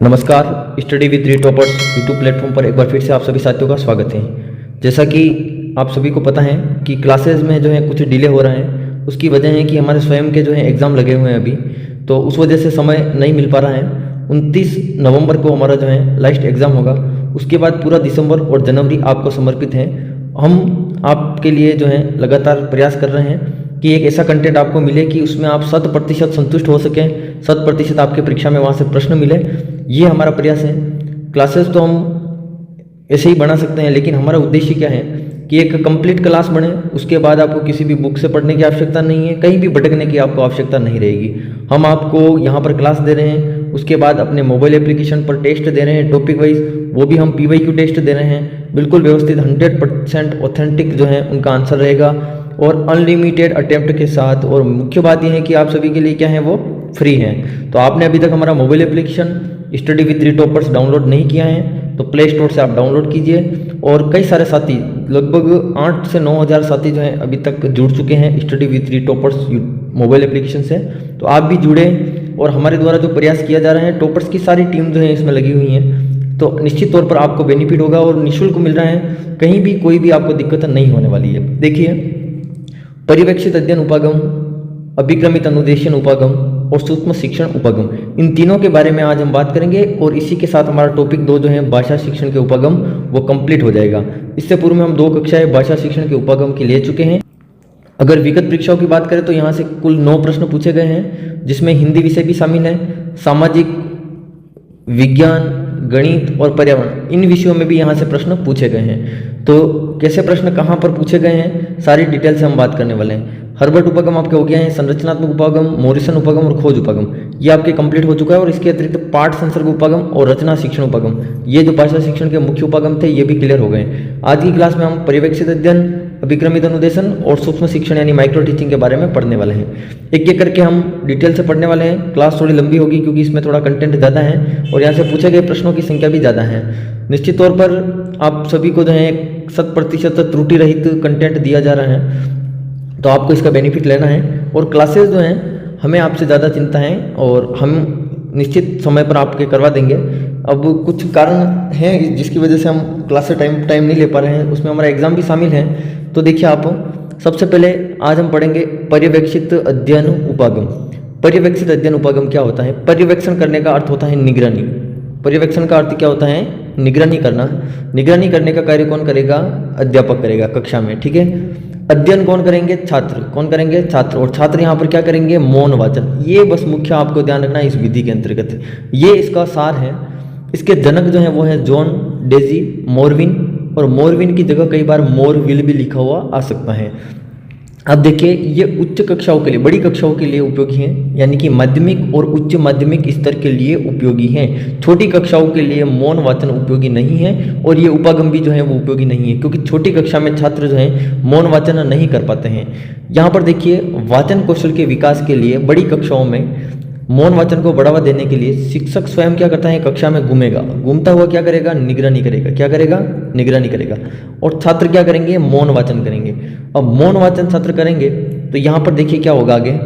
नमस्कार। Study with three toppers YouTube platform पर एक बार फिर से आप सभी साथियों का स्वागत है। जैसा कि आप सभी को पता है कि क्लासेस में जो है कुछ डिले हो रहा है। उसकी वजह है कि हमारे स्वयं के जो है एग्ज़ाम लगे हुए हैं अभी, तो उस वजह से समय नहीं मिल पा रहा है। 29 नवंबर को हमारा जो है लास्ट एग्ज़ाम होगा। उसके बाद पूरा दिसंबर और जनवरी आपको समर्पित है। हम आपके लिए जो है लगातार प्रयास कर रहे हैं कि एक ऐसा कंटेंट आपको मिले कि उसमें आप 100% संतुष्ट हो सकें, 100% आपके परीक्षा में वहाँ से प्रश्न मिले। ये हमारा प्रयास है। क्लासेस तो हम ऐसे ही बना सकते हैं, लेकिन हमारा उद्देश्य क्या है कि एक कंप्लीट क्लास बने। उसके बाद आपको किसी भी बुक से पढ़ने की आवश्यकता नहीं है, कहीं भी भटकने की आपको आवश्यकता नहीं रहेगी। हम आपको यहाँ पर क्लास दे रहे हैं, उसके बाद अपने मोबाइल एप्लीकेशन पर टेस्ट दे रहे हैं टॉपिक वाइज, वो भी हम PYQ टेस्ट दे रहे हैं। बिल्कुल व्यवस्थित 100% ऑथेंटिक जो है उनका आंसर रहेगा और अनलिमिटेड अटेम्प्ट के साथ। और मुख्य बात यह है कि आप सभी के लिए क्या है वो फ्री है। तो आपने अभी तक हमारा mobile application study with three toppers download नहीं किया है तो प्ले स्टोर से आप डाउनलोड कीजिए। और कई सारे साथी, लगभग 8 से 9 हज़ार साथी जो हैं अभी तक जुड़ चुके हैं study with three toppers mobile application से। तो आप भी जुड़े और हमारे द्वारा जो प्रयास किया जा रहा है, टॉपर्स की सारी टीम जो है इसमें लगी हुई है, तो निश्चित तौर पर आपको बेनिफिट होगा और निःशुल्क मिल रहा है। कहीं भी कोई भी आपको दिक्कत नहीं होने वाली है। देखिए, पर्यवेक्षित अध्ययन उपागम, अभिक्रमित अनुदेशन उपागम और सूक्ष्म शिक्षण उपागम, इन तीनों के बारे में आज हम बात करेंगे। और इसी के साथ हमारा टॉपिक 2 जो है भाषा शिक्षण के उपागम, वो कंप्लीट हो जाएगा। इससे पूर्व में हम 2 कक्षाएं भाषा शिक्षण के उपागम की ले चुके हैं। अगर विगत परीक्षाओं की बात करें तो यहाँ से कुल 9 प्रश्न पूछे गए हैं, जिसमें हिंदी विषय भी शामिल है, सामाजिक विज्ञान, गणित और पर्यावरण, इन विषयों में भी यहाँ से प्रश्न पूछे गए हैं। तो कैसे प्रश्न कहाँ पर पूछे गए हैं, सारी डिटेल से हम बात करने वाले हैं। हर्बर्ट उपागम आपके हो गया है, संरचनात्मक उपागम, मॉरिसन उपागम और खोज उपागम, ये आपके कंप्लीट हो चुका है। और इसके अतिरिक्त पाठ संसर्ग उपागम और रचना शिक्षण उपागम, ये जो भाषा शिक्षण के मुख्य उपागम थे, ये भी क्लियर हो गए। आज की क्लास में हम पर्यवेक्षित अध्ययन, अभिक्रमित अनुदेशन और सूक्ष्म शिक्षण यानी माइक्रो टीचिंग के बारे में पढ़ने वाले हैं। एक एक करके हम डिटेल से पढ़ने वाले हैं। क्लास थोड़ी लंबी होगी क्योंकि इसमें थोड़ा कंटेंट ज़्यादा है और यहाँ से पूछे गए प्रश्नों की संख्या भी ज़्यादा है। निश्चित तौर पर आप सभी को जो है 100% त्रुटि रहित कंटेंट दिया जा रहा है, तो आपको इसका बेनिफिट लेना है। और क्लासेस जो हैं हमें आपसे ज़्यादा चिंता है और हम निश्चित समय पर आपके करवा देंगे। अब कुछ कारण हैं जिसकी वजह से हम क्लास से टाइम नहीं ले पा रहे हैं, उसमें हमारा एग्ज़ाम भी शामिल है। तो देखिए, आप सबसे पहले आज हम पढ़ेंगे पर्यवेक्षित अध्ययन उपागम। पर्यवेक्षित अध्ययन उपागम क्या होता है? पर्यवेक्षण करने का अर्थ होता है निगरानी। पर्यवेक्षण का अर्थ क्या होता है? निगरानी करना। निगरानी करने का कार्य कौन करेगा? अध्यापक करेगा कक्षा में, ठीक है। अध्ययन कौन करेंगे? छात्र। कौन करेंगे? छात्र। और छात्र यहाँ पर क्या करेंगे? मौन वाचन। ये बस मुख्य आपको ध्यान रखना है इस विधि के अंतर्गत। ये इसका सार है। इसके जनक जो है वो है जॉन डेजी मोरविन, और मोरविन की जगह कई बार मोरविल भी लिखा हुआ आ सकता है। अब देखिए, ये उच्च कक्षाओं के लिए, बड़ी कक्षाओं के लिए उपयोगी हैं, यानी कि माध्यमिक और उच्च माध्यमिक स्तर के लिए उपयोगी हैं। छोटी कक्षाओं के लिए मौन वाचन उपयोगी नहीं है और ये उपागम भी जो है वो उपयोगी नहीं है, क्योंकि छोटी कक्षा में छात्र जो है मौन वाचन नहीं कर पाते हैं। यहाँ पर देखिए, वाचन कौशल के विकास के लिए बड़ी कक्षाओं में मौन वाचन को बढ़ावा देने के लिए शिक्षक स्वयं क्या करता है? कक्षा में घूमेगा, घूमता हुआ क्या करेगा? निगरानी करेगा। क्या करेगा? निगरानी करेगा। और छात्र क्या करेंगे? मौन वाचन करेंगे। अब मौन वाचन छात्र करेंगे तो यहाँ पर देखिए क्या होगा आगे।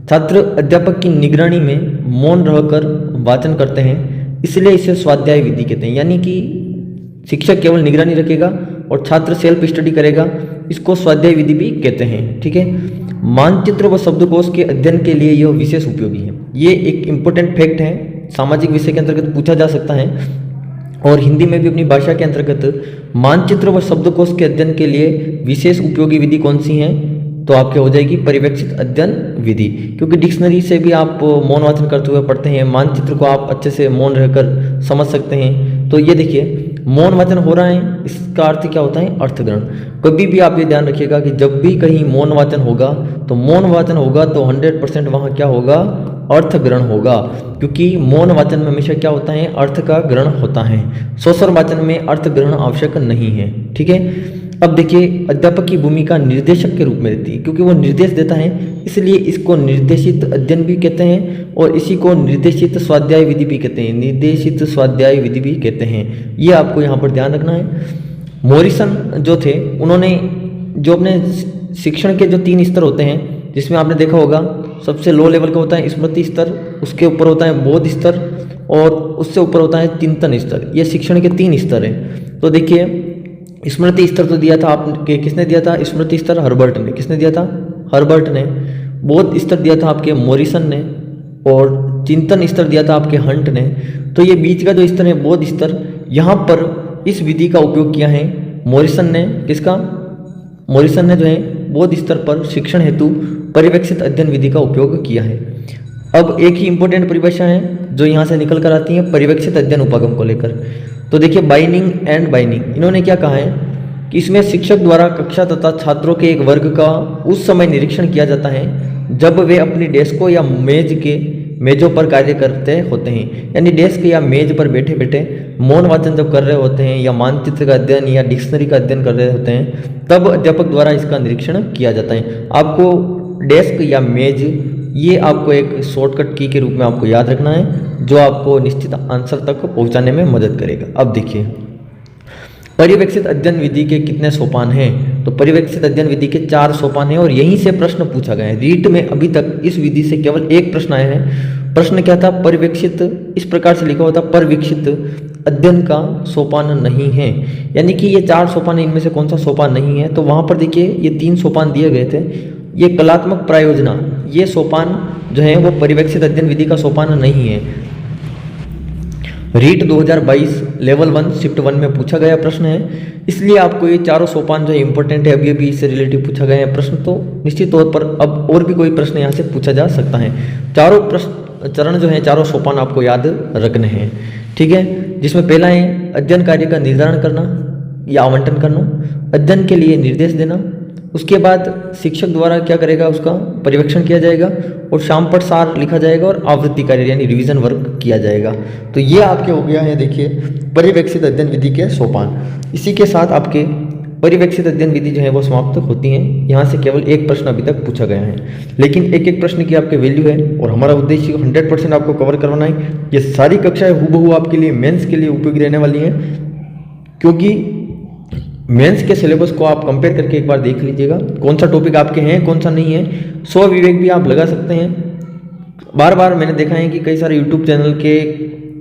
छात्र अध्यापक की निगरानी में मौन रहकर वाचन करते हैं, इसलिए इसे स्वाध्याय विधि कहते हैं। यानी कि शिक्षक केवल निगरानी रखेगा और छात्र सेल्फ स्टडी करेगा, इसको स्वाध्याय विधि भी कहते हैं, ठीक है। मानचित्र व शब्दकोश के अध्ययन के लिए यह विशेष उपयोगी है। ये एक इम्पोर्टेंट फैक्ट है, सामाजिक विषय के अंतर्गत पूछा जा सकता है और हिंदी में भी अपनी भाषा के अंतर्गत मानचित्र व शब्दकोश के अध्ययन के लिए विशेष उपयोगी विधि कौन सी है? तो आपके हो जाएगी पर्यवेक्षित अध्ययन विधि, क्योंकि डिक्शनरी से भी आप मौन वाचन करते हुए पढ़ते हैं, मानचित्र को आप अच्छे से मौन रहकर समझ सकते हैं। तो ये देखिए, मौन वाचन हो रहा है, इसका अर्थ क्या होता है? अर्थग्रहण। कभी भी आप ये ध्यान रखिएगा कि जब भी कहीं मौन वाचन होगा तो मौन वाचन होगा तो 100% वहाँ क्या होगा? अर्थ ग्रहण होगा, क्योंकि मौन वाचन में हमेशा क्या होता है? अर्थ का ग्रहण होता है। स्वस्वर वाचन में अर्थ ग्रहण आवश्यक नहीं है, ठीक है। अब देखिए, अध्यापक की भूमिका निर्देशक के रूप में रहती है, क्योंकि वो निर्देश देता है, इसलिए इसको निर्देशित अध्ययन भी कहते हैं और इसी को निर्देशित स्वाध्याय विधि भी कहते हैं। निर्देशित स्वाध्याय विधि भी कहते हैं, ये आपको यहाँ पर ध्यान रखना है। मॉरिसन जो थे, उन्होंने जो अपने शिक्षण के जो 3 स्तर होते हैं, जिसमें आपने देखा होगा सबसे लो लेवल का होता है स्मृति स्तर, उसके ऊपर होता है बोध स्तर और उससे ऊपर होता है चिंतन स्तर। ये शिक्षण के 3 स्तर हैं। तो देखिए, स्मृति स्तर तो दिया था आपके, किसने दिया था स्मृति स्तर? हर्बर्ट ने। किसने दिया था? हर्बर्ट ने। बोध स्तर दिया था आपके मॉरिसन ने, और चिंतन स्तर दिया था आपके हंट ने। तो ये बीच का जो स्तर है बोध स्तर, यहाँ पर इस विधि का उपयोग किया है मॉरिसन ने। किसका? मॉरिसन ने जो है बोध स्तर पर शिक्षण हेतु पर्यवेक्षित अध्ययन विधि का उपयोग किया है। अब एक ही इंपॉर्टेंट परिभाषा है जो यहाँ से निकल कर आती है पर्यवेक्षित अध्ययन उपागम को लेकर। तो देखिए, बाइनिंग एंड बाइनिंग, इन्होंने क्या कहा है कि इसमें शिक्षक द्वारा कक्षा तथा छात्रों के एक वर्ग का उस समय निरीक्षण किया जाता है जब वे अपनी डेस्कों या मेजों पर कार्य करते होते हैं। यानी डेस्क या मेज पर बैठे बैठे मौन वाचन जब कर रहे होते हैं, या मानचित्र का अध्ययन या डिक्शनरी का अध्ययन कर रहे होते हैं, तब अध्यापक द्वारा इसका निरीक्षण किया जाता है। आपको डेस्क या मेज, ये आपको एक शॉर्टकट की के रूप में आपको याद रखना है, जो आपको निश्चित आंसर तक पहुंचाने में मदद करेगा। अब देखिए, पर्यवेक्षित अध्ययन विधि के कितने सोपान हैं? तो पर्यवेक्षित अध्ययन विधि के 4 सोपान हैं, और यहीं से प्रश्न पूछा गया है। रीट में अभी तक इस विधि से केवल एक प्रश्न आया है। प्रश्न क्या था? पर्यवेक्षित, इस प्रकार से लिखा होता पर्यवेक्षित अध्ययन का सोपान नहीं है। यानी कि ये 4 सोपान, इनमें से कौन सा सोपान नहीं है? तो वहां पर देखिए, ये 3 सोपान दिए गए थे। ये कलात्मक प्रायोजना, ये सोपान जो है वो पर्यवेक्षित अध्ययन विधि का सोपान नहीं है। रीट 2022 लेवल 1 शिफ्ट 1 में पूछा गया प्रश्न है, इसलिए आपको ये चारों सोपान जो है इंपॉर्टेंट है। अभी अभी इससे रिलेटिव पूछा गया है प्रश्न, तो निश्चित तौर पर अब और भी कोई प्रश्न यहाँ से पूछा जा सकता है। चारों प्रश्न चरण जो है, चारों सोपान आपको याद रखने हैं, ठीक है। जिसमें पहला है अध्ययन कार्य का निर्धारण करना या आवंटन करना, अध्ययन के लिए निर्देश देना, उसके बाद शिक्षक द्वारा क्या करेगा, उसका पर्यवेक्षण किया जाएगा, और शाम पर सार लिखा जाएगा, और आवृत्ति कार्य यानी रिवीजन वर्क किया जाएगा। तो ये आपके हो गया है, देखिए, पर्यवेक्षित अध्ययन विधि के सोपान। इसी के साथ आपके पर्यवेक्षित अध्ययन विधि जो है वो समाप्त होती हैं। यहाँ से केवल एक प्रश्न अभी तक पूछा गया है, लेकिन एक एक प्रश्न की आपके वैल्यू है, और हमारा उद्देश्य 100% आपको कवर करवाना है। ये सारी कक्षाएं हूबहू आपके लिए मेंस के लिए उपयोगी रहने वाली हैं, क्योंकि मेंस के सिलेबस को आप कंपेयर करके एक बार देख लीजिएगा, कौन सा टॉपिक आपके हैं, कौन सा नहीं है। स्व विवेक भी आप लगा सकते हैं। बार बार मैंने देखा है कि कई सारे यूट्यूब चैनल के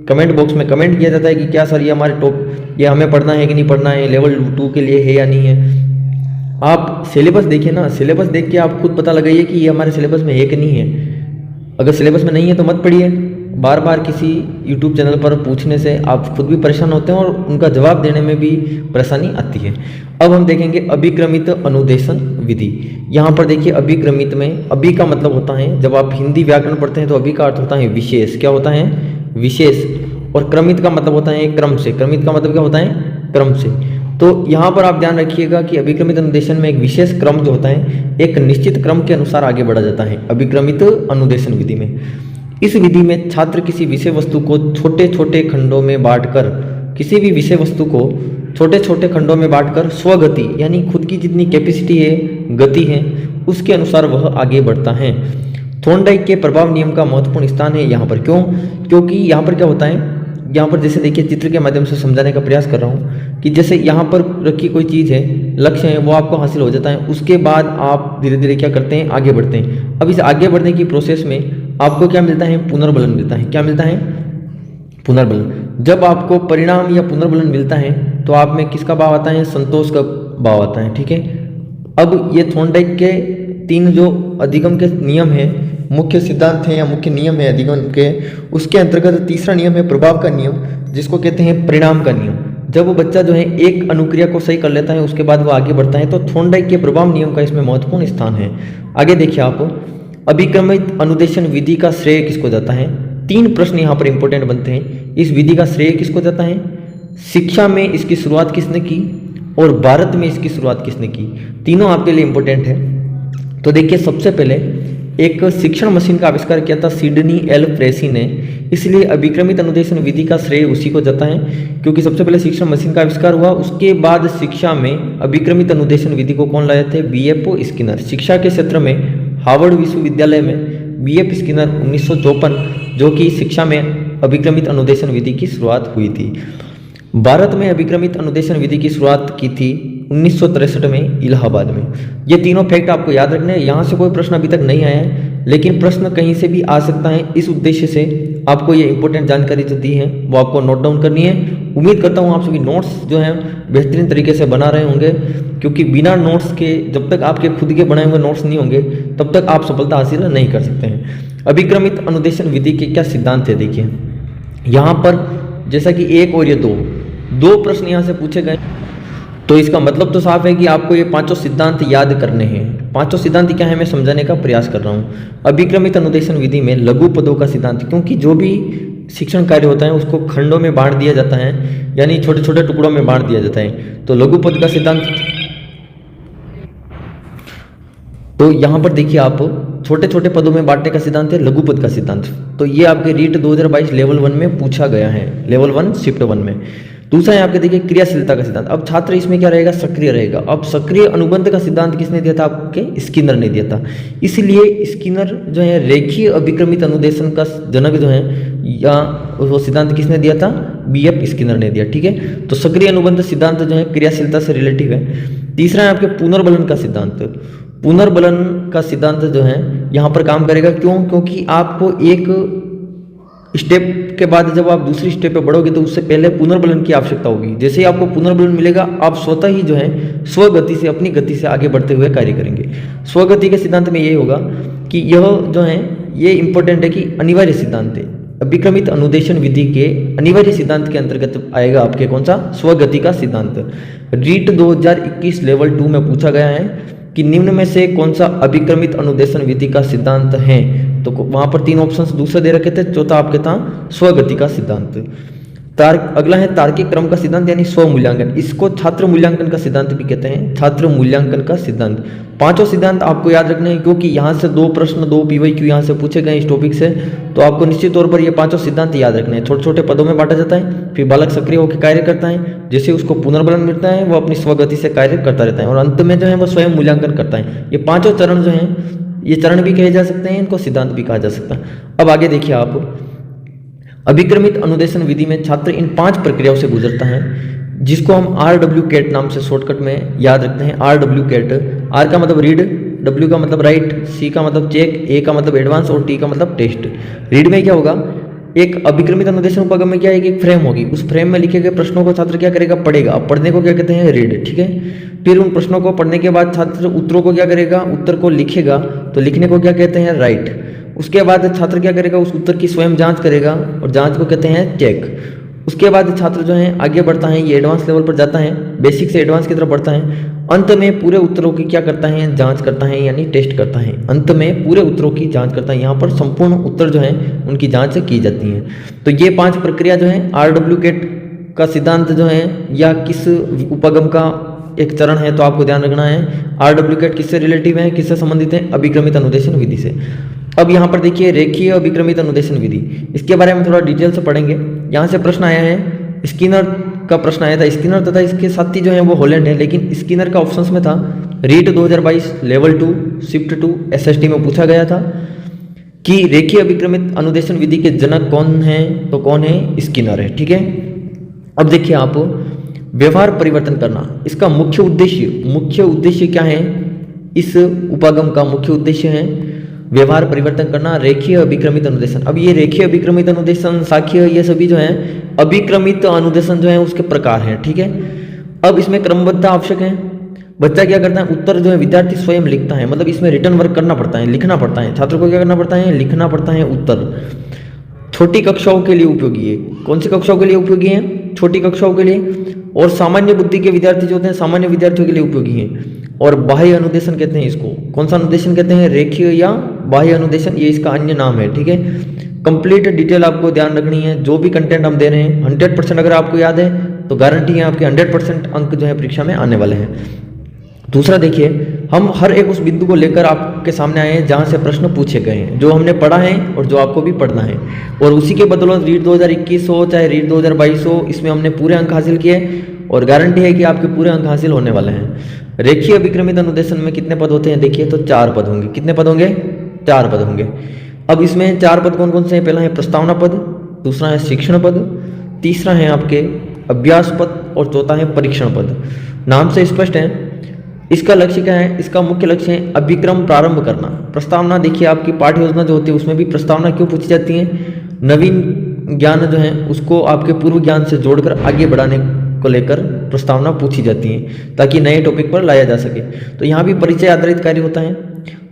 कमेंट बॉक्स में कमेंट किया जाता है कि क्या सर ये हमारे ये हमें पढ़ना है कि नहीं पढ़ना है, लेवल 2 के लिए है या नहीं है। आप सिलेबस देखिए ना, सिलेबस देख के आप खुद पता लगाइए कि ये हमारे सिलेबस में है कि नहीं है। अगर सिलेबस में नहीं है तो मत पढ़िए। बार बार किसी यूट्यूब चैनल पर पूछने से आप खुद भी परेशान होते हैं, और उनका जवाब देने में भी परेशानी आती है। अब हम देखेंगे अभिक्रमित अनुदेशन विधि। यहाँ पर देखिए, अभिक्रमित में अभि का मतलब होता है, जब आप हिंदी व्याकरण पढ़ते हैं तो अभि का अर्थ होता है विशेष। क्या होता है? विशेष। और क्रमित का मतलब होता है क्रम से। क्रमित का मतलब क्या होता है? क्रम से। तो यहाँ पर आप ध्यान रखिएगा कि अभिक्रमित अनुदेशन में एक विशेष क्रम जो होता है, एक निश्चित क्रम के अनुसार आगे बढ़ा जाता है अभिक्रमित अनुदेशन विधि में। इस विधि में छात्र किसी विषय वस्तु को छोटे छोटे खंडों में बांटकर, किसी भी विषय वस्तु को छोटे छोटे खंडों में बांटकर स्वगति यानी खुद की जितनी कैपेसिटी है, गति है, उसके अनुसार वह आगे बढ़ता है। थॉर्नडाइक के प्रभाव नियम का महत्वपूर्ण स्थान है यहाँ पर। क्यों? क्योंकि यहाँ पर क्या होता है, यहाँ पर जैसे देखिए, चित्र के माध्यम से समझाने का प्रयास कर रहा हूँ कि जैसे यहाँ पर रखी कोई चीज़ है, लक्ष्य है, वो आपको हासिल हो जाता है। उसके बाद आप धीरे धीरे क्या करते हैं, आगे बढ़ते हैं। अब इस आगे बढ़ने की प्रोसेस में आपको क्या मिलता है? पुनर्बलन मिलता है। क्या मिलता है? पुनर्बलन। जब आपको परिणाम या पुनर्बलन मिलता है तो आप में किसका भाव आता है? संतोष का भाव आता है, ठीक है। अब ये थॉर्नडाइक के 3 जो अधिगम के नियम है, मुख्य सिद्धांत है या मुख्य नियम है अधिगम के, उसके अंतर्गत तीसरा नियम है प्रभाव का नियम, जिसको कहते हैं परिणाम का नियम। जब वो बच्चा जो है एक अनुक्रिया को सही कर लेता है, उसके बाद वो आगे बढ़ता है, तो थॉर्नडाइक के प्रभाव नियम का इसमें महत्वपूर्ण स्थान है। आगे देखिए आप, अभिक्रमित अनुदेशन विधि का श्रेय किसको जाता है? 3 प्रश्न यहाँ पर इंपॉर्टेंट बनते हैं। इस विधि का श्रेय किसको जाता है? शिक्षा में इसकी शुरुआत किसने की, और भारत में इसकी शुरुआत किसने की? तीनों आपके लिए इंपॉर्टेंट है। तो देखिए, सबसे पहले एक शिक्षण मशीन का आविष्कार किया था सिडनी एल फ्रेसी ने, इसलिए अभिक्रमित अनुदेशन विधि का श्रेय उसी को जाता है, क्योंकि सबसे पहले शिक्षण मशीन का आविष्कार हुआ। उसके बाद शिक्षा में अभिक्रमित अनुदेशन विधि को कौन लाए थे? B.F. स्किनर। शिक्षा के क्षेत्र में हार्वर्ड विश्वविद्यालय में B.F. स्किनर 1954, जो कि शिक्षा में अभिक्रमित अनुदेशन विधि की शुरुआत हुई थी। भारत में अभिक्रमित अनुदेशन विधि की शुरुआत की थी 1963 में इलाहाबाद में। ये तीनों फैक्ट आपको याद रखने हैं। यहाँ से कोई प्रश्न अभी तक नहीं आया है, लेकिन प्रश्न कहीं से भी आ सकता है। इस उद्देश्य से आपको ये इंपॉर्टेंट जानकारी जो दी है वो आपको नोट डाउन करनी है। उम्मीद करता हूँ आप सभी नोट्स जो हैं बेहतरीन तरीके से बना रहे होंगे, क्योंकि बिना नोट्स के, जब तक आपके खुद के बनाए हुए नोट्स नहीं होंगे तब तक आप सफलता हासिल नहीं कर सकते हैं। अभिक्रमित अनुदेशन विधि के क्या सिद्धांत है, देखिए यहाँ पर जैसा कि एक और ये दो प्रश्न यहाँ से पूछे गए, तो इसका मतलब तो साफ है कि आपको ये पांचों सिद्धांत याद करने हैं। पांचों सिद्धांत क्या है मैं समझाने का प्रयास कर रहा हूँ। अभिक्रमित अनुदेशन विधि में लघु पदों का सिद्धांत, क्योंकि जो भी शिक्षण कार्य होता है उसको खंडों में बांट दिया जाता है, यानी छोटे छोटे टुकड़ों में बांट दिया जाता है। तो लघु पद का सिद्धांत, तो यहाँ पर देखिए आप छोटे छोटे पदों में बांटने का सिद्धांत है लघु पद का सिद्धांत। तो ये आपके रीट 2022 लेवल 1 में पूछा गया है, लेवल 1 शिफ्ट 1 में। दूसरा है आपके देखिए क्रियाशीलता का सिद्धांत। अब छात्र इसमें क्या रहेगा, सक्रिय रहेगा। अब सक्रिय अनुबंध का सिद्धांत किसने दिया था, आपके स्किनर ने दिया था। इसलिए स्किनर जो है रेखीय अभिक्रमित अनुदेशन का जनक जो है, या वो सिद्धांत किसने दिया था, बीएफ स्किनर ने दिया। ठीक है, तो सक्रिय अनुबंध सिद्धांत जो है क्रियाशीलता से रिलेटिव है। तीसरा है आपके पुनर्बलन का सिद्धांत। पुनर्बलन का सिद्धांत जो है यहाँ पर काम करेगा, क्योंकि आपको एक स्टेप के बाद जब आप दूसरी स्टेप पे बढ़ोगे तो उससे पहले पुनर्बलन की आवश्यकता होगी। जैसे ही आपको पुनर्बलन मिलेगा आप स्वतः ही जो है स्वगति से, अपनी गति से आगे बढ़ते हुए कार्य करेंगे। स्वगति के सिद्धांत में ये होगा कि यह जो है ये इंपॉर्टेंट है कि अनिवार्य सिद्धांत है। अभिक्रमित अनुदेशन विधि के अनिवार्य सिद्धांत के अंतर्गत आएगा आपके कौन सा, स्वगति का सिद्धांत। रीट 2021 लेवल 2 में पूछा गया है कि निम्न में से कौन सा अभिक्रमित अनुदेशन विधि का सिद्धांत है। तो वहां पर 3 ऑप्शंस दूसरे दे रखे थे, चौथा आपके था स्वगति का सिद्धांत। अगला है तार्किक क्रम का सिद्धांत यानी स्व मूल्यांकन। इसको छात्र मूल्यांकन का सिद्धांत भी कहते हैं, छात्र मूल्यांकन का सिद्धांत। पांचों सिद्धांत आपको याद रखने हैं, क्योंकि यहाँ से 2 प्रश्न 2 PYQ यहाँ से पूछे गए इस टॉपिक से, तो आपको निश्चित तौर पर ये पांचों सिद्धांत याद रखने हैं। छोटे छोटे पदों में बांटा जाता है, फिर बालक सक्रिय होकर कार्य करता है, जैसे उसको पुनर्बलन मिलता है वो अपनी स्वगति से कार्य करता रहता है, और अंत में जो है वो स्वयं मूल्यांकन करता है। ये पांचों चरण जो हैं, ये चरण भी कहे जा सकते हैं, इनको सिद्धांत भी कहा जा सकता है। अब आगे देखिए आप, अभिक्रमित अनुदेशन विधि में छात्र इन 5 प्रक्रियाओं से गुजरता है, जिसको हम RWCAT नाम से शॉर्टकट में याद रखते हैं। RWCAT, R का मतलब रीड, W का मतलब राइट, C का मतलब चेक, A का मतलब एडवांस और T का मतलब टेस्ट। रीड में क्या होगा, एक अभिक्रमित अनुदेशन उपागम में क्या है कि एक फ्रेम होगी, उस फ्रेम में लिखे गए प्रश्नों को छात्र क्या करेगा, पढ़ेगा। अब पढ़ने को क्या कहते हैं, रीड। ठीक है, फिर उन प्रश्नों को पढ़ने के बाद छात्र उत्तरों को क्या करेगा, उत्तर को लिखेगा, तो लिखने को क्या कहते हैं, राइट। उसके बाद छात्र क्या करेगा, उस उत्तर की स्वयं जांच करेगा, और जांच को कहते हैं चेक। उसके बाद छात्र जो है आगे बढ़ता है, ये एडवांस लेवल पर जाता है, बेसिक से एडवांस की तरफ बढ़ता है। अंत में पूरे उत्तरों की क्या करता है, जांच करता है, यानी टेस्ट करता है। अंत में पूरे उत्तरों की जांच करता है, यहाँ पर संपूर्ण उत्तर जो है उनकी जांच की जाती है। तो ये 5 प्रक्रिया जो है RWCAT का सिद्धांत जो है, या किस उपागम का एक चरण है, तो आपको ध्यान रखना है RWCAT किससे रिलेटिव है, किससे संबंधित है, अभिक्रमित अनुदेशन विधि से। अब यहाँ पर देखिए रेखीय अभिक्रमित अनुदेशन विधि, इसके बारे में थोड़ा डिटेल से पढ़ेंगे। यहाँ से प्रश्न आया है, स्किनर का प्रश्न आया था, स्किनर तथा इसके साथी जो है वो हॉलैंड है, लेकिन स्किनर का ऑप्शंस में था। रीट 2022 लेवल 2 शिफ्ट 2 SST में पूछा गया था कि रेखीय अभिक्रमित अनुदेशन विधि के जनक कौन है, तो कौन है, स्किनर है। ठीक है, अब देखिए आप, व्यवहार परिवर्तन करना, इसका मुख्य उद्देश्य क्या है, इस उपागम का मुख्य उद्देश्य है व्यवहार परिवर्तन करना, रेखीय अभिक्रमित अनुदेशन। अब ये रेखीय अभिक्रमित अनुदेशन, साख्य, ये सभी जो है अभिक्रमित अनुदेशन जो है उसके प्रकार हैं। ठीक है, अब इसमें क्रमबद्धता आवश्यक है। बच्चा क्या करता है, उत्तर जो है विद्यार्थी स्वयं लिखता है, मतलब इसमें रिटर्न वर्क करना पड़ता है, लिखना पड़ता है। छात्र को क्या करना पड़ता है, लिखना पड़ता है उत्तर। छोटी कक्षाओं के लिए उपयोगी है। कौन सी कक्षाओं के लिए उपयोगी है, छोटी कक्षाओं के लिए, और सामान्य बुद्धि के विद्यार्थी जो होते हैं सामान्य विद्यार्थियों के लिए उपयोगी हैं। और बाह्य अनुदेशन कहते हैं इसको। कौन सा अनुदेशन कहते हैं, रेखीय या बाह्य अनुदेशन, ये इसका अन्य नाम है। ठीक है, कंप्लीट डिटेल आपको ध्यान रखनी है। जो भी कंटेंट हम दे रहे हैं 100% अगर आपको याद है तो गारंटी है आपके 100% अंक जो है परीक्षा में आने वाले हैं। दूसरा देखिए, हम हर एक उस बिंदु को लेकर आपके सामने आए हैं जहां से प्रश्न पूछे गए हैं, जो हमने पढ़ा है और जो आपको भी पढ़ना है, और उसी के बदौलत रीट 2021 हो चाहे रीट 2022 हो, इसमें हमने पूरे अंक हासिल किए और गारंटी है कि आपके पूरे अंक हासिल होने वाले हैं। रेखीय अभिक्रमित अनुदेशन में कितने पद होते हैं, देखिए तो 4 पद होंगे। कितने पद होंगे, 4 पद होंगे। अब इसमें 4 पद कौन कौन से हैं, पहला है प्रस्तावना पद, दूसरा है शिक्षण पद, तीसरा है आपके अभ्यास पद और चौथा है परीक्षण पद। नाम से स्पष्ट है इसका लक्ष्य क्या है? इसका मुख्य लक्ष्य है अभिक्रम प्रारंभ करना। प्रस्तावना देखिए, आपकी पाठ्य योजना जो होती है उसमें भी प्रस्तावना क्यों पूछी जाती है? नवीन ज्ञान जो है उसको आपके पूर्व ज्ञान से जोड़कर आगे बढ़ाने को लेकर प्रस्तावना पूछी जाती है ताकि नए टॉपिक पर लाया जा सके। तो यहाँ भी परिचय आधारित कार्य होता है।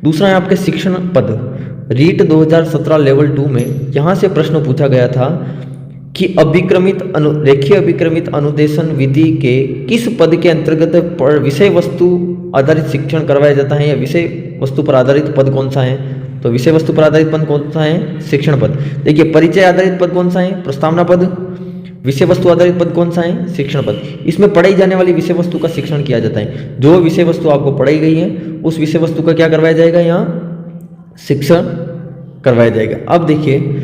दूसरा है आपके शिक्षण पद। रीट 2017 लेवल 2 में यहाँ से प्रश्न पूछा गया था कि रेखीय अभिक्रमित अनुदेशन विधि के किस पद के अंतर्गत विषय वस्तु आधारित शिक्षण करवाया जाता है, या विषय वस्तु पर आधारित पद कौन सा है? तो विषय वस्तु पर आधारित पद कौन सा है? शिक्षण पद। देखिए, परिचय आधारित पद कौन सा है? प्रस्तावना पद। विषय वस्तु आधारित पद कौन सा है? शिक्षण पद। इसमें पढ़ाई जाने वाली विषय वस्तु का शिक्षण किया जाता है। जो विषय वस्तु आपको पढ़ाई गई है उस विषय वस्तु का क्या करवाया जाएगा? यहाँ शिक्षण करवाया जाएगा। अब देखिए,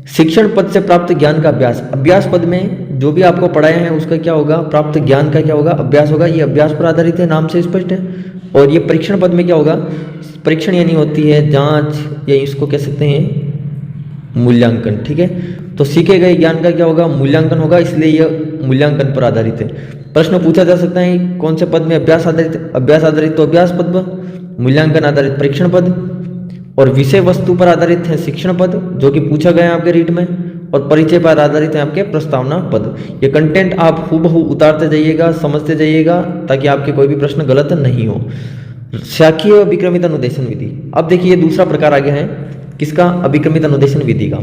शिक्षण पद से प्राप्त ज्ञान का अभ्यास। अभ्यास पद में जो भी आपको पढ़ाया है उसका क्या होगा? प्राप्त ज्ञान का क्या होगा? अभ्यास होगा। ये अभ्यास पर आधारित है, नाम से स्पष्ट है। और ये परीक्षण पद में क्या होगा? परीक्षण यानी होती है जांच, या इसको कह सकते हैं मूल्यांकन। ठीक है, तो सीखे गए ज्ञान का क्या होगा? मूल्यांकन होगा, इसलिए यह मूल्यांकन पर आधारित है। प्रश्न पूछा जा सकता है कौन से पद में? अभ्यास आधारित तो अभ्यास पद, मूल्यांकन आधारित परीक्षण पद, और विषय वस्तु पर आधारित है शिक्षण पद जो कि पूछा गया है आपके रीट में, और परिचय पर आधारित है आपके प्रस्तावना पद। ये कंटेंट आप हूबहू उतारते जाइएगा, समझते जाइएगा, ताकि आपके कोई भी प्रश्न गलत नहीं हो। शाखीय अभिक्रमित अनुदेशन विधि। अब देखिए, दूसरा प्रकार आ गया है किसका? अभिक्रमित अनुदेशन विधि का।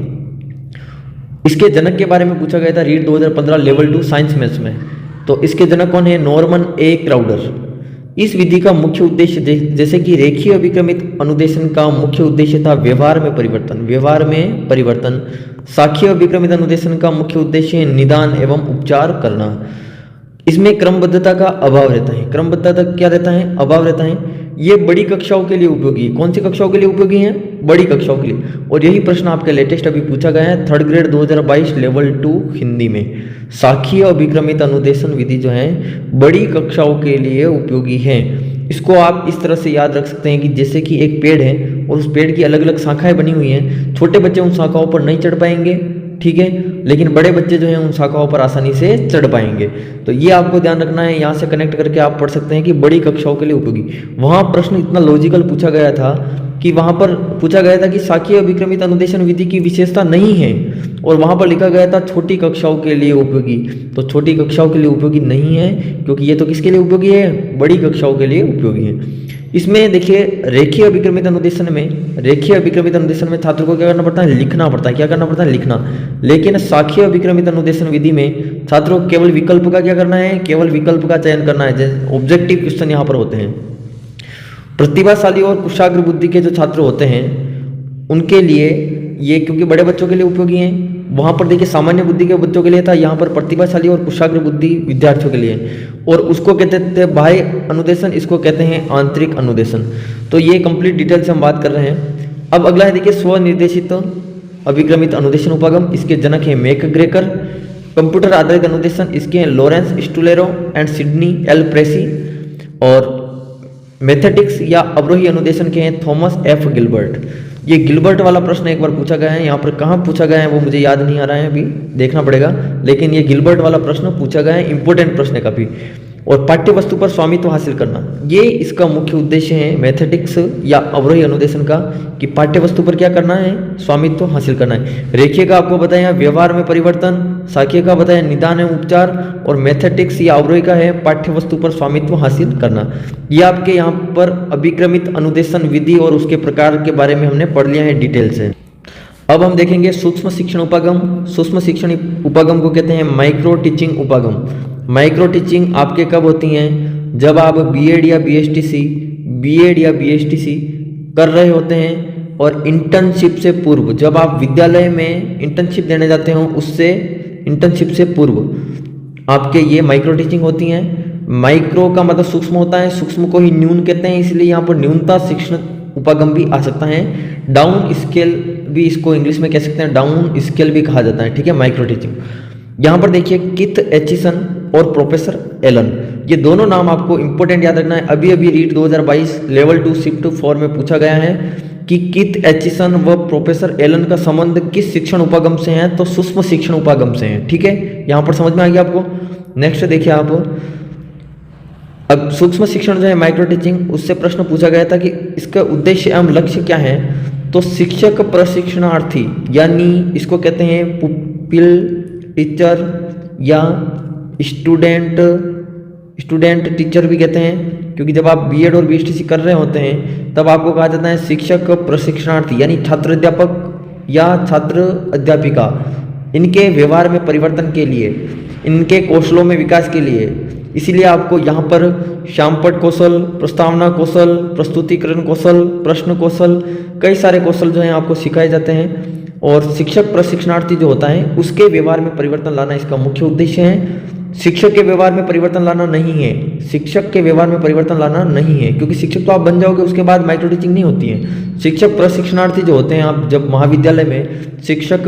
इसके जनक के बारे में पूछा गया था रीट 2015 लेवल 2 साइंस मैथ्स में। तो इसके जनक कौन है? नॉर्मन ए क्राउडर। इस विधि का मुख्य उद्देश्य, जैसे कि रेखीय अभिक्रमित अनुदेशन का मुख्य उद्देश्य था व्यवहार में परिवर्तन। शाखीय अभिक्रमित अनुदेशन का मुख्य उद्देश्य है निदान एवं उपचार करना। इसमें क्रमबद्धता का अभाव रहता है। क्रमबद्धता क्या रहता है? अभाव रहता है। ये बड़ी कक्षाओं के लिए उपयोगी है। कौन सी कक्षाओं के लिए उपयोगी है? बड़ी कक्षाओं के लिए। और यही प्रश्न आपके लेटेस्ट अभी पूछा गया है 3rd ग्रेड 2022 लेवल 2 हिंदी में। शाखीय अभिक्रमित अनुदेशन विधि जो है बड़ी कक्षाओं के लिए उपयोगी है। इसको आप इस तरह से याद रख सकते हैं कि जैसे कि एक पेड़ है और उस पेड़ की अलग अलग शाखाएं बनी हुई हैं। छोटे बच्चे उन शाखाओं पर नहीं चढ़ पाएंगे, ठीक है, लेकिन बड़े बच्चे जो हैं उन शाखाओं पर आसानी से चढ़ पाएंगे। तो ये आपको ध्यान रखना है। यहाँ से कनेक्ट करके आप पढ़ सकते हैं कि बड़ी कक्षाओं के लिए उपयोगी। वहाँ प्रश्न इतना लॉजिकल पूछा गया था कि वहाँ पर पूछा गया था कि शाखीय अभिक्रमित अनुदेशन विधि की विशेषता नहीं है, और वहाँ पर लिखा गया था छोटी कक्षाओं के लिए उपयोगी। तो छोटी कक्षाओं के लिए उपयोगी नहीं है, क्योंकि ये तो किसके लिए उपयोगी है? बड़ी कक्षाओं के लिए उपयोगी है। इसमें देखिए, रेखीय अभिक्रमित अनुदेशन में छात्र को क्या करना पड़ता है? लिखना पड़ता है। क्या करना पड़ता है? लिखना। लेकिन शाखीय अभिक्रमित अनुदेशन विधि में छात्रों को केवल विकल्प का क्या करना है? केवल विकल्प का चयन करना है। जैसे ऑब्जेक्टिव क्वेश्चन यहाँ पर होते हैं। प्रतिभाशाली और कुशाग्र बुद्धि के जो छात्र होते हैं उनके लिए ये, क्योंकि बड़े बच्चों के लिए उपयोगी हैं। वहाँ पर देखिए सामान्य बुद्धि के बच्चों के लिए था, यहाँ पर प्रतिभाशाली और कुशाग्र बुद्धि विद्यार्थियों के लिए, और उसको कहते थे बाह्य अनुदेशन, इसको कहते हैं आंतरिक अनुदेशन। तो ये कंप्लीट डिटेल से हम बात कर रहे हैं। अब अगला है देखिए स्वनिर्देशित अभिक्रमित अनुदेशन उपागम। इसके जनक है मैकग्रेकर। कंप्यूटर आधारित अनुदेशन, इसके हैं लॉरेंस स्टुलेरो एंड सिडनी एल प्रेसी। और मैथेटिक्स या अवरोही अनुदेशन के हैं थॉमस एफ गिलबर्ट। ये गिलबर्ट वाला प्रश्न एक बार पूछा गया है, यहाँ पर कहाँ पूछा गया है वो मुझे याद नहीं आ रहा है, अभी देखना पड़ेगा, लेकिन ये गिलबर्ट वाला प्रश्न पूछा गया है, इंपॉर्टेंट प्रश्न है काफी। और पाठ्य वस्तु पर स्वामित्व हासिल करना, ये इसका मुख्य उद्देश्य है मैथेटिक्स या अवरोही अनुदेशन का, कि पाठ्य वस्तु पर क्या करना है? स्वामित्व हासिल करना है। रेखीय का आपको बताया व्यवहार में परिवर्तन, शाखीय का बताया निदान एवं उपचार, और मैथेटिक्स या अवरोही का है पाठ्य वस्तु पर स्वामित्व हासिल करना। ये आपके यहाँ पर अभिक्रमित अनुदेशन विधि और उसके प्रकार के बारे में हमने पढ़ लिया है डिटेल से। अब हम देखेंगे सूक्ष्म शिक्षण उपागम। सूक्ष्म शिक्षण उपागम को कहते हैं माइक्रो टीचिंग उपागम। माइक्रो टीचिंग आपके कब होती हैं? जब आप बीएड या बीएसटीसी कर रहे होते हैं, और इंटर्नशिप से पूर्व, जब आप विद्यालय में इंटर्नशिप देने जाते हो उससे इंटर्नशिप से पूर्व आपके ये माइक्रो टीचिंग होती हैं। माइक्रो का मतलब सूक्ष्म होता है, सूक्ष्म को ही न्यून कहते हैं, इसलिए यहाँ पर न्यूनता शिक्षण उपागम भी आ सकता है। डाउन स्केल भी इसको इंग्लिश में कह सकते हैं, डाउन स्केल भी कहा जाता है, ठीक है, माइक्रो टीचिंग। यहाँ पर देखिए किथ एचिसन और प्रोफेसर एलन, ये दोनों नाम आपको इंपॉर्टेंट याद रखना है। अभी अभी रीट 2022 लेवल 2 शिफ्ट 4 में पूछा गया है कि किथ एचिसन व प्रोफेसर एलन का संबंध किस शिक्षण उपागम से है? तो सूक्ष्म शिक्षण उपागम से है, ठीक है, यहाँ पर समझ में आ गया आपको। नेक्स्ट देखिए आप अब सूक्ष्म शिक्षण जो है माइक्रो टीचिंग, उससे प्रश्न पूछा गया था कि इसका उद्देश्य एवं लक्ष्य क्या है। तो शिक्षक प्रशिक्षणार्थी यानी इसको कहते हैं पुपिल टीचर या स्टूडेंट टीचर भी कहते हैं, क्योंकि जब आप बीएड और बीएसटीसी कर रहे होते हैं तब आपको कहा जाता है शिक्षक प्रशिक्षणार्थी, यानी छात्र अध्यापक या छात्र अध्यापिका, इनके व्यवहार में परिवर्तन के लिए, इनके कौशलों में विकास के लिए। इसीलिए आपको यहाँ पर शामपट कौशल, प्रस्तावना कौशल, प्रस्तुतिकरण कौशल, प्रश्न कौशल, कई सारे कौशल जो हैं आपको सिखाए जाते हैं। और शिक्षक प्रशिक्षणार्थी जो होता है उसके व्यवहार में परिवर्तन लाना इसका मुख्य उद्देश्य है। शिक्षक के व्यवहार में परिवर्तन लाना नहीं है, शिक्षक के व्यवहार में परिवर्तन लाना नहीं है, क्योंकि शिक्षक तो आप बन जाओगे, उसके बाद माइक्रो टीचिंग नहीं होती है। शिक्षक प्रशिक्षणार्थी जो होते हैं, आप जब महाविद्यालय में शिक्षक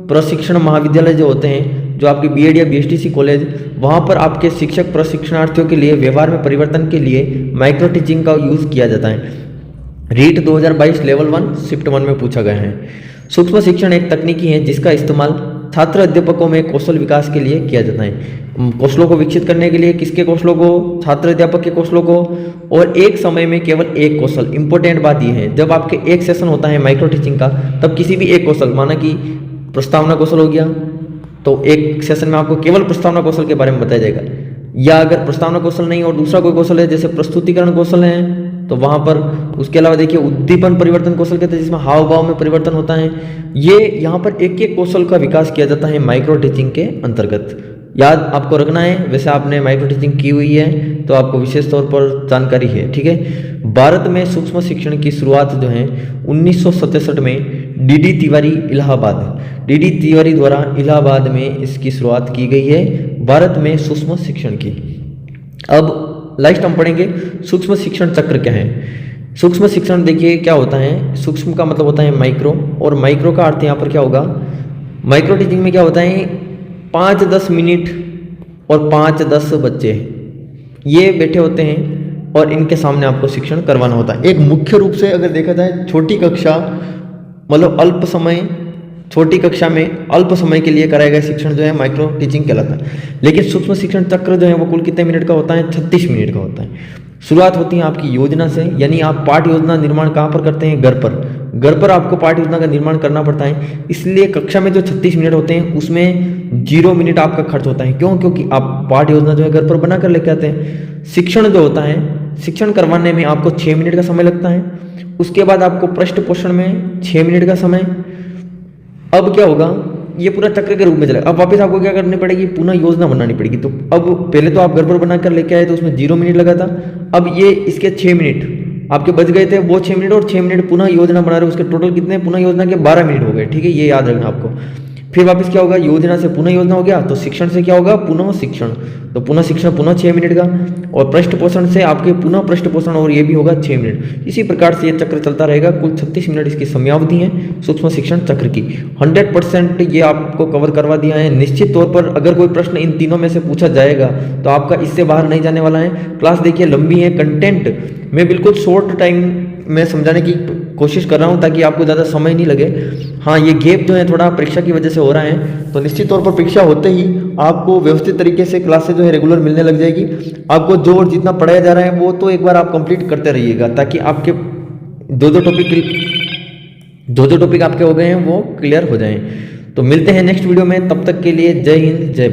प्रशिक्षण महाविद्यालय जो होते हैं, जो आपके बीएड या बीएसटीसी कॉलेज, वहाँ पर आपके शिक्षक प्रशिक्षणार्थियों के लिए व्यवहार में परिवर्तन के लिए माइक्रो टीचिंग का यूज़ किया जाता है। रीट 2022 लेवल 1 शिफ्ट 1 में पूछा गया है। सूक्ष्म शिक्षण एक तकनीकी है जिसका इस्तेमाल छात्र अध्यापकों में कौशल विकास के लिए किया जाता है। कौशलों को विकसित करने के लिए, किसके कौशलों को? छात्र अध्यापक के कौशलों को। और एक समय में केवल एक कौशल। इंपॉर्टेंट बात यह है, जब आपके एक सेशन होता है माइक्रो टीचिंग का, तब किसी भी एक कौशल, माना कि प्रस्तावना कौशल हो गया, तो एक सेशन में आपको केवल प्रस्तावना कौशल के बारे में बताया जाएगा। या अगर प्रस्तावना कौशल नहीं और दूसरा कोई कौशल है, जैसे प्रस्तुतिकरण कौशल है, तो वहाँ पर उसके अलावा देखिए उद्दीपन परिवर्तन कौशल कहते हैं, जिसमें हाव भाव में परिवर्तन होता है। ये यहाँ पर एक एक कौशल का विकास किया जाता है माइक्रो टीचिंग के अंतर्गत। याद आपको रखना है, वैसे आपने माइक्रो टीचिंग की हुई है तो आपको विशेष तौर पर जानकारी है, ठीक है। भारत में सूक्ष्म शिक्षण की शुरुआत जो है 1967 में डीडी तिवारी द्वारा इलाहाबाद में इसकी शुरुआत की गई है, भारत में सूक्ष्म शिक्षण की। अब लास्ट हम पढ़ेंगे सूक्ष्म शिक्षण चक्र क्या है। सूक्ष्म शिक्षण देखिए क्या होता है, सूक्ष्म का मतलब होता है माइक्रो, और माइक्रो का अर्थ यहाँ पर क्या होगा, माइक्रो टीचिंग में क्या होता है, 5-10 मिनट और 5-10 बच्चे ये बैठे होते हैं और इनके सामने आपको शिक्षण करवाना होता है। एक मुख्य रूप से अगर देखा जाए छोटी कक्षा, मतलब अल्प समय, छोटी कक्षा में अल्प समय के लिए कराया गया शिक्षण जो है माइक्रो टीचिंग कहलाता है। लेकिन सूक्ष्म शिक्षण चक्र जो है वो कुल कितने मिनट का होता है, 36 मिनट का होता है। शुरुआत होती है आपकी योजना से, यानी आप पाठ योजना निर्माण कहाँ पर करते हैं, घर पर आपको पाठ योजना का निर्माण करना पड़ता है। इसलिए कक्षा में जो 36 मिनट होते हैं उसमें 0 मिनट आपका खर्च होता है। क्यों? क्योंकि आप पाठ योजना जो है घर पर बना कर लेके आते हैं। शिक्षण जो होता है, शिक्षण करवाने में आपको 6 मिनट का समय लगता है। उसके बाद आपको पृष्ठ पोषण में 6 मिनट का समय। अब क्या होगा, ये पूरा चक्र के रूप में चलेगा। अब वापस आपको क्या करनी पड़ेगी, पुनः योजना बनानी पड़ेगी। तो अब पहले तो आप घर पर बना कर लेके आए तो उसमें 0 मिनट लगा था, अब ये इसके 6 मिनट आपके बच गए थे, वो 6 मिनट और 6 मिनट पुनः योजना बना रहे हो, उसके टोटल कितने, पुनः योजना के 12 मिनट हो गए, ठीक है, ये याद रखना आपको। फिर वापस क्या होगा, योजना से पुनः योजना हो गया, तो शिक्षण से क्या होगा, पुनः शिक्षण, तो पुनः शिक्षण पुनः 6 मिनट का, और पृष्ठ पोषण से आपके पुनः पृष्ठ पोषण, और ये भी होगा 6 मिनट। इसी प्रकार से ये चक्र चलता रहेगा। कुल 36 मिनट इसकी समयावधि है सूक्ष्म शिक्षण चक्र की। 100% ये आपको कवर करवा दिया है। निश्चित तौर पर अगर कोई प्रश्न इन तीनों में से पूछा जाएगा तो आपका इससे बाहर नहीं जाने वाला है। क्लास देखिए लंबी है, कंटेंट मैं बिल्कुल शॉर्ट टाइम में समझाने की कोशिश कर रहा हूं ताकि आपको ज़्यादा समय नहीं लगे। हाँ, ये गैप जो है थोड़ा परीक्षा की वजह से हो रहा है, तो निश्चित तौर पर परीक्षा होते ही आपको व्यवस्थित तरीके से क्लासेस जो है रेगुलर मिलने लग जाएगी। आपको जो और जितना पढ़ाया जा रहा है वो तो एक बार आप कंप्लीट करते रहिएगा, ताकि आपके जो टॉपिक आपके हो गए हैं वो क्लियर हो जाएं। तो मिलते हैं नेक्स्ट वीडियो में, तब तक के लिए जय हिंद जय भारत।